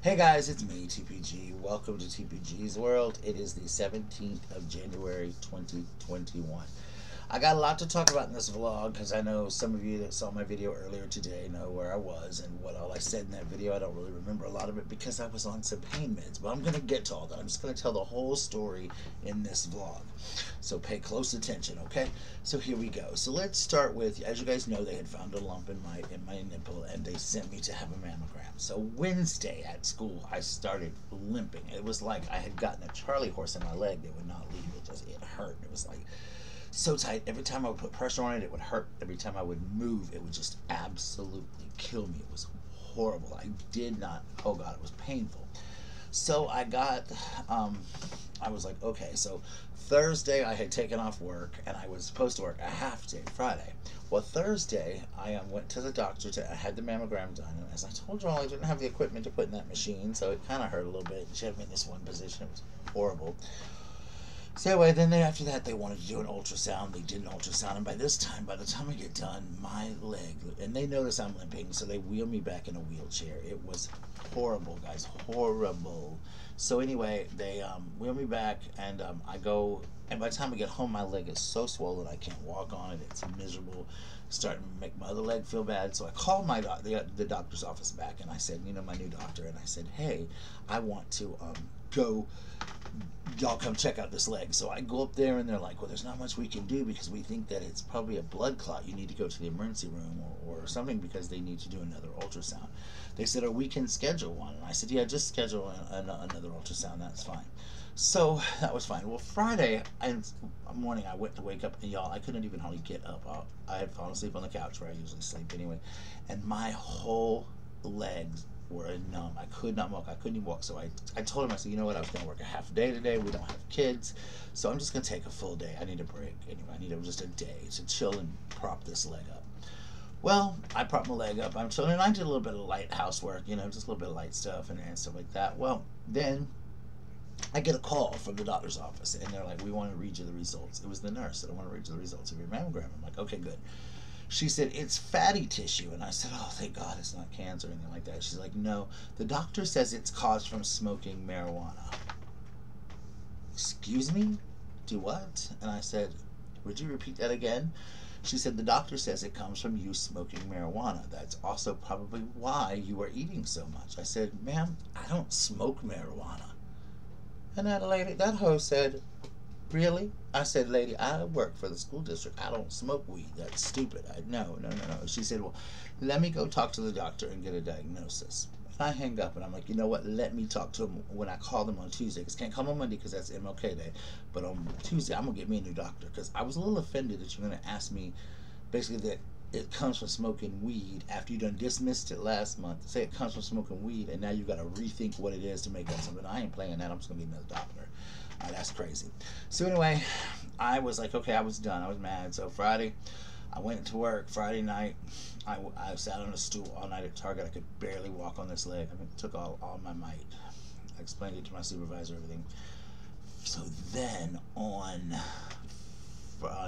Hey guys, it's me, TPG. Welcome to TPG's World. It is the 17th of January 2021. I got a lot to talk about in this vlog because I know some of you that saw my video earlier today know where I was and what all I said in that video. I don't really remember a lot of it because I was on some pain meds, but I'm going to get to all that. I'm just going to tell the whole story in this vlog. So pay close attention, okay? So here we go. So let's start with, as you guys know, they had found a lump in my nipple and they sent me to have a mammogram. So Wednesday at school, I started limping. It was like I had gotten a Charlie horse in my leg that would not leave. It hurt. It was like so tight. Every time I would put pressure on it, it would hurt. Every time I would move, it would just absolutely kill me. It was horrible. I did not, oh God, it was painful. So I got, I was like, okay, so Thursday I had taken off work and I was supposed to work a half day Friday. Well, Thursday I went to the doctor I had the mammogram done, and as I told you all, I didn't have the equipment to put in that machine, so it kind of hurt a little bit. She had me in this one position. It was horrible. So anyway, then after that, they wanted to do an ultrasound. They did an ultrasound, and by the time I get done, my leg, and they notice I'm limping, so they wheel me back in a wheelchair. It was horrible, guys, horrible. So anyway, they wheel me back, and I go, and by the time I get home, my leg is so swollen I can't walk on it. It's miserable, starting to make my other leg feel bad. So I called the doctor's office back, and I said, you know, my new doctor, and I said, hey, I want to go. Y'all come check out this leg. So I go up there and they're like, well, there's not much we can do because we think that it's probably a blood clot. You need to go to the emergency room or something because they need to do another ultrasound. They said, oh, we can schedule one. And I said, yeah, just schedule another ultrasound. That's fine. So that was fine. Well, Friday morning I went to wake up, and y'all, I couldn't even hardly get up. I had fallen asleep on the couch where I usually sleep anyway, and my whole legs were numb. I could not walk. I couldn't even walk. So I told him, I said, you know what, I was going to work a half a day today. We don't have kids, so I'm just going to take a full day. I need a break. Anyway, I need just a day to chill and prop this leg up. Well, I propped my leg up. I'm chilling, and I did a little bit of light housework, you know, just a little bit of light stuff and stuff like that. Well, then I get a call from the doctor's office, and they're like, we want to read you the results. It was the nurse that I want to read you the results of your mammogram. I'm like, okay, good. She said, it's fatty tissue. And I said, oh, thank God it's not cancer or anything like that. She's like, no, the doctor says it's caused from smoking marijuana. Excuse me? Do what? And I said, would you repeat that again? She said, the doctor says it comes from you smoking marijuana. That's also probably why you are eating so much. I said, ma'am, I don't smoke marijuana. And that hoe said, really? I said, lady, I work for the school district. I don't smoke weed. That's stupid. No. She said, well, let me go talk to the doctor and get a diagnosis. And I hang up, and I'm like, you know what? Let me talk to him when I call them on Tuesday. Because can't come on Monday because that's MLK Day. But on Tuesday, I'm going to get me a new doctor. Because I was a little offended that you're going to ask me basically that it comes from smoking weed after you done dismissed it last month. Say it comes from smoking weed, and now you got to rethink what it is to make up something. I ain't playing that. I'm just going to get another doctor. That's crazy. So anyway, I was like, okay, I was done. I was mad. So Friday, I went to work. Friday night, I sat on a stool all night at Target. I could barely walk on this leg. I mean, it took all my might. I explained it to my supervisor, everything. So then on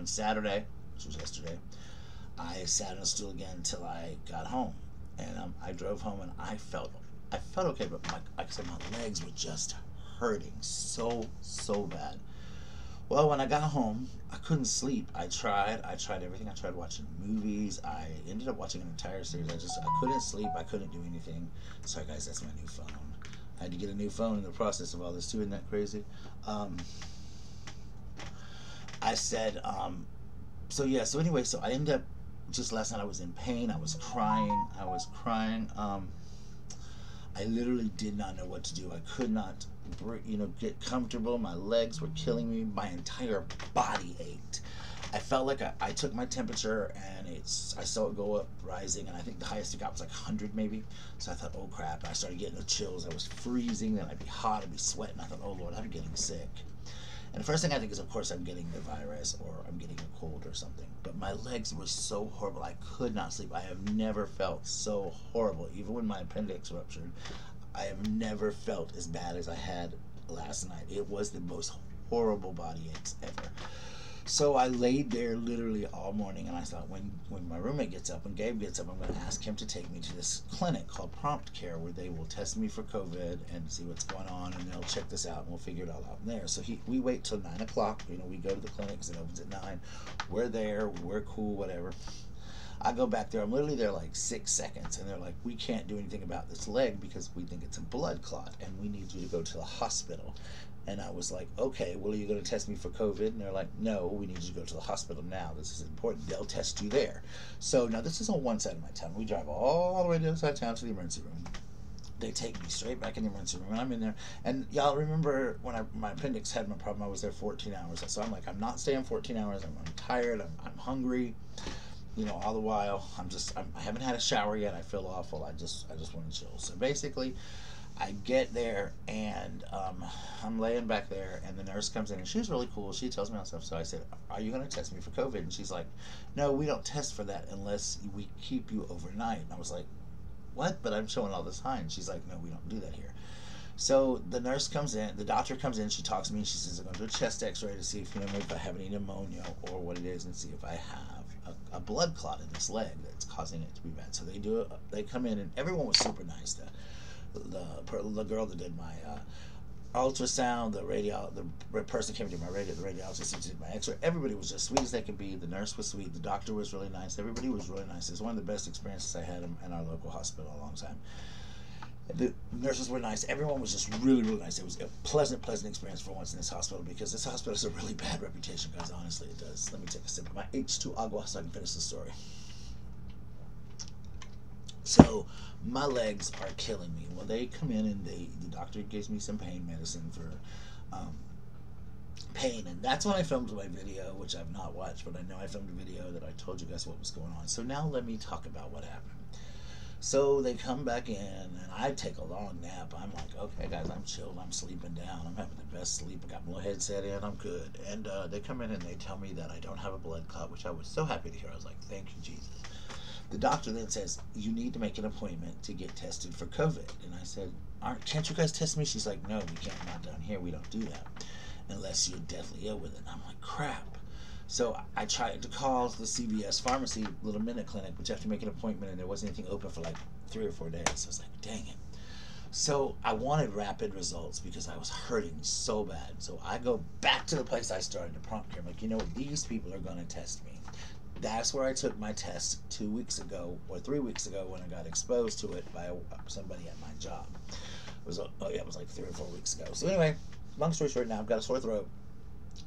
Saturday, which was yesterday, I sat on a stool again until I got home. And I drove home, and I felt okay, but like I said, my legs were just hurting so bad. Well, when I got home, I couldn't sleep. I tried everything. I tried watching movies. I ended up watching an entire series. I couldn't sleep. I couldn't do anything. Sorry guys, that's my new phone. I had to get a new phone in the process of all this too. Isn't that crazy? I said, so anyway, so I ended up, just last night I was in pain. I was crying. I literally did not know what to do. I could not, get comfortable. My legs were killing me. My entire body ached. I felt like I took my temperature, and I saw it go up, rising, and I think the highest it got was like 100 maybe. So I thought, oh crap. And I started getting the chills. I was freezing. Then I'd be hot. I'd be sweating. I thought, oh Lord, I'm getting sick. And the first thing I think is, of course, I'm getting the virus or I'm getting a cold or something. But my legs were so horrible. I could not sleep. I have never felt so horrible. Even when my appendix ruptured, I have never felt as bad as I had last night. It was the most horrible body aches ever. So I laid there literally all morning, and I thought, when my roommate gets up, when Gabe gets up, I'm going to ask him to take me to this clinic called Prompt Care, where they will test me for COVID and see what's going on, and they'll check this out, and we'll figure it all out from there. So we wait till 9 o'clock. You know, we go to the clinic because it opens at 9. We're there. We're cool, whatever. I go back there. I'm literally there like 6 seconds, and they're like, we can't do anything about this leg because we think it's a blood clot, and we need you to go to the hospital. And I was like, okay, well, are you going to test me for COVID? And they're like, no, we need you to go to the hospital now. This is important. They'll test you there. So now this is on one side of my town. We drive all the way to the other side of town to the emergency room. They take me straight back in the emergency room, and I'm in there. And y'all remember when my appendix had my problem, I was there 14 hours. So I'm like, I'm not staying 14 hours. I'm tired. I'm hungry. You know, all the while, I haven't had a shower yet. I feel awful. I just want to chill. So basically, I get there, and I'm laying back there, and the nurse comes in, and she's really cool. She tells me all stuff. So I said, are you going to test me for COVID? And she's like, no, we don't test for that unless we keep you overnight. And I was like, what? But I'm showing all the signs. She's like, no, we don't do that here. So the nurse comes in, the doctor comes in, she talks to me, and she says, I'm going to do a chest x-ray to see if, maybe if I have any pneumonia or what it is, and see if I have a blood clot in this leg that's causing it to be bad. So they come in, and everyone was super nice. The girl that did my ultrasound, the person came to do my the radiologist did my x-ray. Everybody was just sweet as they could be. The nurse was sweet. The doctor was really nice. Everybody was really nice. It was one of the best experiences I had in our local hospital a long time. The nurses were nice. Everyone was just really, really nice. It was a pleasant experience for once in this hospital, because this hospital has a really bad reputation, guys. Honestly, it does. Let me take a sip of my H2 agua so I can finish the story. So my legs are killing me. Well, they come in, and the doctor gives me some pain medicine for pain, and that's when I filmed my video, which I've not watched, but I know I filmed a video that I told you guys what was going on. So now let me talk about what happened. So they come back in, and I take a long nap. I'm like, okay, guys, I'm chilled. I'm sleeping down. I'm having the best sleep. I got my headset in. I'm good. And they come in, and they tell me that I don't have a blood clot, which I was so happy to hear. I was like, thank you, Jesus. The doctor then says, you need to make an appointment to get tested for COVID. And I said, can't you guys test me? She's like, no, we can't. Not down here. We don't do that unless you're deathly ill with it. And I'm like, crap. So I tried to call the CVS pharmacy little minute clinic, but you have to make an appointment, and there wasn't anything open for like 3 or 4 days. So I was like, dang it. So I wanted rapid results because I was hurting so bad. So I go back to the place I started, to Prompt Care. I'm like, you know what? These people are going to test me. That's where I took my test 2 weeks ago or 3 weeks ago, when I got exposed to it by somebody at my job. It was like 3 or 4 weeks ago. So anyway, long story short, now I've got a sore throat.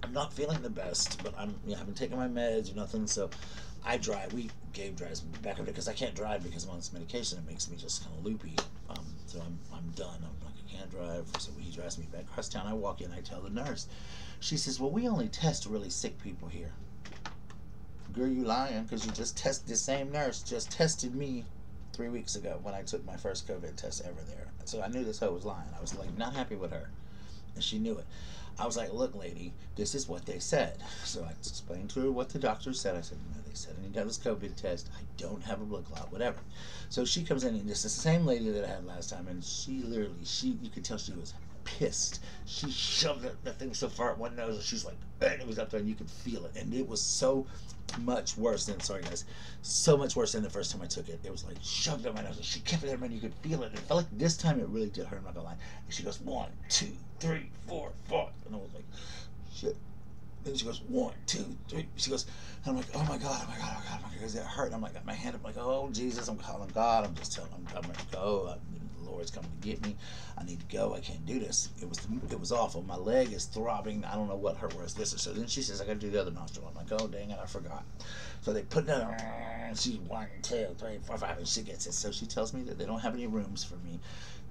I'm not feeling the best, but I haven't taken my meds or nothing, so I drive. Gabe drives me back up because I can't drive because I'm on this medication. It makes me just kind of loopy. So I'm done. I'm like, I can't drive. So he drives me back across town. I walk in. I tell the nurse. She says, well, we only test really sick people here. Girl, you lying, because you just tested, the same nurse just tested me 3 weeks ago when I took my first COVID test ever there. So I knew this hoe was lying. I was like, not happy with her, and she knew it. I was like, look, lady, this is what they said. So I explained to her what the doctor said. I said, they said I need to have this COVID test. I don't have a blood clot, whatever. So she comes in, and this is the same lady that I had last time, and she literally, you could tell she was pissed. She shoved that thing so far at one nose, and she's like, and it was up there, and you could feel it. And it was so much worse than, sorry guys, so much worse than the first time I took it. It was like shoved up my nose, and she kept it there, man. You could feel it. It felt like this time it really did hurt. I'm not gonna lie. And she goes, 1, 2, 3, 4, 5, and I was like, shit. Then she goes, 1, 2, 3. She goes, and I'm like, oh my god, because it hurt. And I'm like, got my hand up, like, oh Jesus, I'm calling God. I'm just telling him, I'm ready to go. The Lord's coming to get me. I need to go. I can't do this. It was awful. My leg is throbbing. I don't know what hurt worse. This is so. Then she says, I got to do the other nostril. I'm like, oh dang it, I forgot. So they put it on. She's 1, 2, 3, 4, 5, and she gets it. So she tells me that they don't have any rooms for me.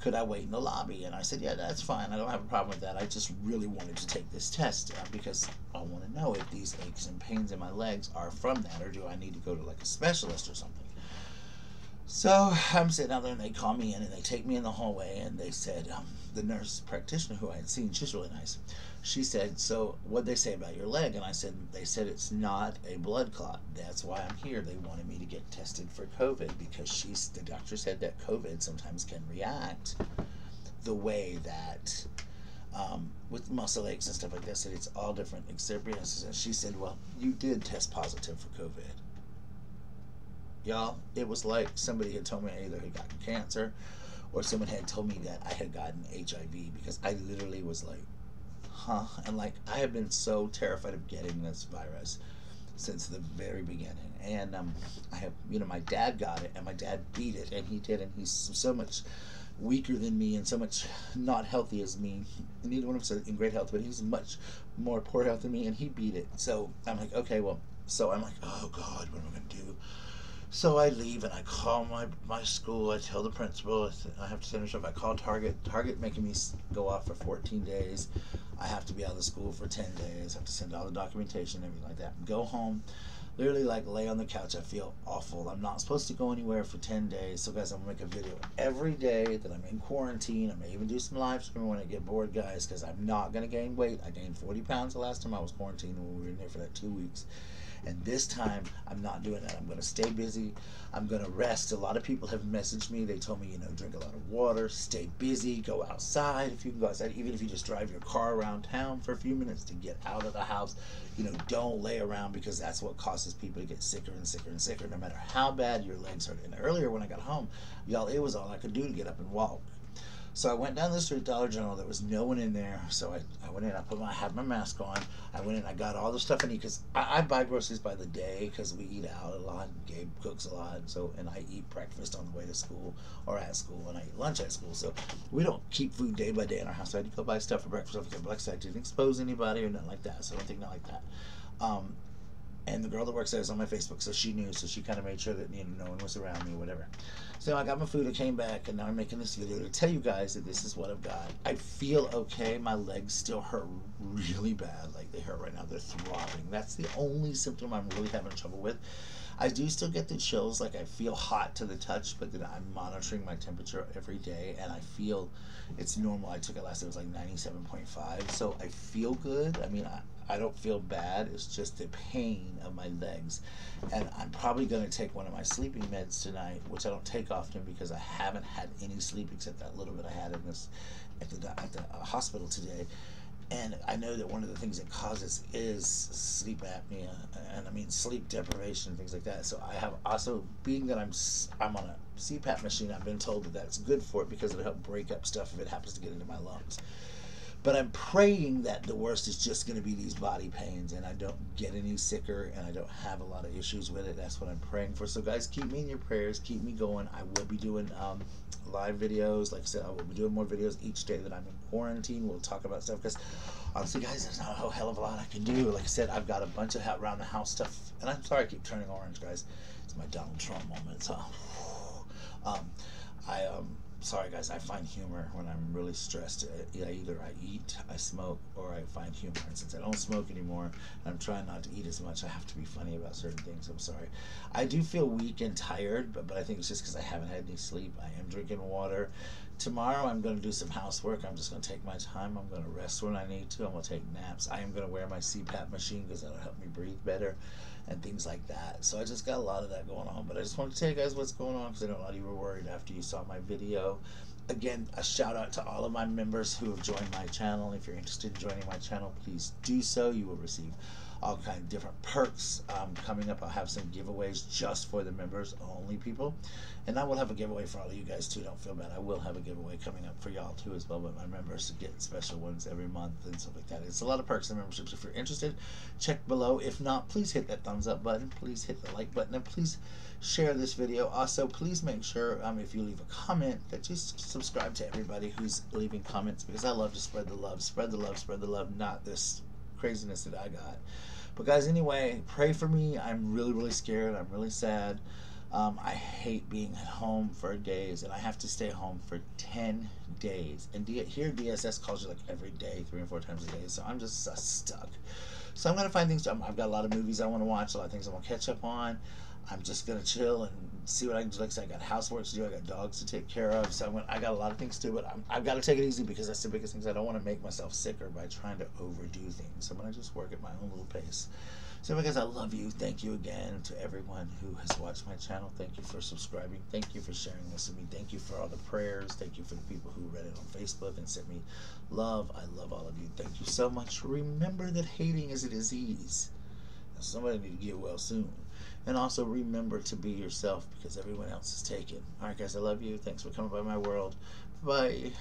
Could I wait in the lobby? And I said, yeah, that's fine. I don't have a problem with that. I just really wanted to take this test because I want to know if these aches and pains in my legs are from that, or do I need to go to like a specialist or something. So I'm sitting out there, and they call me in, and they take me in the hallway, and they said, the nurse practitioner who I had seen, she's really nice. She said, so what'd they say about your leg? And I said, they said it's not a blood clot. That's why I'm here. They wanted me to get tested for COVID because the doctor said that COVID sometimes can react the way that with muscle aches and stuff like that. Said it's all different experiences. And she said, well, you did test positive for COVID. Y'all, it was like somebody had told me I either had gotten cancer or someone had told me that I had gotten HIV, because I literally was like, huh? And like, I have been so terrified of getting this virus since the very beginning. And I have, my dad got it, and my dad beat it, and he did, and he's so much weaker than me and so much not healthy as me. Neither one of us are in great health, but he's much more poor health than me, and he beat it. So I'm like, okay, well, so I'm like, oh God, what am I going to do? So I leave and I call my school. I tell the principal I have to finish up. I call Target making me go off for 14 days. I have to be out of the school for 10 days. I have to send all the documentation and everything like that. Go home, literally like lay on the couch. I feel awful. I'm not supposed to go anywhere for 10 days. So guys, I'm gonna make a video every day that I'm in quarantine. I may even do some live streaming when I get bored, guys, because I'm not gonna gain weight. I gained 40 pounds the last time I was quarantined when we were in there for that 2 weeks. And this time, I'm not doing that. I'm going to stay busy. I'm going to rest. A lot of people have messaged me. They told me, drink a lot of water, stay busy, go outside. If you can go outside, even if you just drive your car around town for a few minutes to get out of the house, don't lay around, because that's what causes people to get sicker and sicker and sicker, no matter how bad your legs hurt. And earlier when I got home, y'all, it was all I could do to get up and walk. So I went down the street, Dollar General. There was no one in there. So I went in. I had my mask on. I went in. I got all the stuff I need, because I buy groceries by the day, because we eat out a lot. Gabe cooks a lot. And I eat breakfast on the way to school or at school, and I eat lunch at school. So we don't keep food day by day in our house. So I had to go buy stuff for breakfast. Like I said, I didn't expose anybody or nothing like that. So I don't think not like that. And the girl that works there is on my Facebook, so she knew, so she kind of made sure that no one was around me or whatever. So I got my food, I came back, and now I'm making this video to tell you guys that this is what I've got. I feel okay. My legs still hurt really bad, like they hurt right now. They're throbbing. That's the only symptom I'm really having trouble with. I do still get the chills, like I feel hot to the touch, but then I'm monitoring my temperature every day, and I feel it's normal. I took it last day, it was like 97.5, so I feel good. I mean, I don't feel bad. It's just the pain of my legs. And I'm probably going to take one of my sleeping meds tonight, which I don't take often because I haven't had any sleep except that little bit I had at the hospital today. And I know that one of the things it causes is sleep apnea, and I mean sleep deprivation and things like that. So I have also, being that I'm on a CPAP machine, I've been told that that's good for it because it'll help break up stuff if it happens to get into my lungs. But I'm praying that the worst is just going to be these body pains, and I don't get any sicker, and I don't have a lot of issues with it. That's what I'm praying for. So guys, keep me in your prayers. Keep me going. I will be doing live videos. Like I said, I will be doing more videos each day that I'm in quarantine. We'll talk about stuff, because honestly, guys, there's not a whole hell of a lot I can do. Like I said, I've got a bunch of around the house stuff, and I'm sorry I keep turning orange, guys. It's my Donald Trump moment. So sorry guys, I find humor when I'm really stressed. Either I eat, I smoke, or I find humor. And since I don't smoke anymore, and I'm trying not to eat as much, I have to be funny about certain things. I'm sorry. I do feel weak and tired, but I think it's just because I haven't had any sleep. I am drinking water. Tomorrow I'm going to do some housework. I'm just going to take my time. I'm going to rest when I need to. I'm going to take naps. I am going to wear my CPAP machine because that'll help me breathe better and things like that. So I just got a lot of that going on. But I just wanted to tell you guys what's going on, because I know a lot of you were worried after you saw my video. Again, a shout out to all of my members who have joined my channel. If you're interested in joining my channel, please do so. You will receive all kinds of different perks. Coming up, I'll have some giveaways just for the members only people. And I will have a giveaway for all of you guys too. Don't feel bad. I will have a giveaway coming up for y'all too as well, but my members get special ones every month and stuff like that. It's a lot of perks and memberships. If you're interested, check below. If not, please hit that thumbs up button. Please hit the like button, and please share this video. Also, please make sure if you leave a comment that you subscribe to everybody who's leaving comments, because I love to spread the love, spread the love, spread the love, not this craziness that I got. But guys, anyway, pray for me. I'm really, really scared. I'm really sad. I hate being at home for days, and I have to stay home for 10 days. And here DSS calls you like every day, 3 and 4 times a day. So I'm just stuck. So I'm going to find things. I've got a lot of movies I want to watch, a lot of things I want to catch up on. I'm just going to chill and see what I can do. Like I said, I got housework to do. I got dogs to take care of. So I got a lot of things to do, but I've got to take it easy, because that's the biggest thing. I don't want to make myself sicker by trying to overdo things. So I'm going to just work at my own little pace. So anyway, guys, I love you. Thank you again to everyone who has watched my channel. Thank you for subscribing. Thank you for sharing this with me. Thank you for all the prayers. Thank you for the people who read it on Facebook and sent me love. I love all of you. Thank you so much. Remember that hating is a disease. Somebody need to get well soon. And also remember to be yourself, because everyone else is taken. Alright guys, I love you. Thanks for coming by my world. Bye.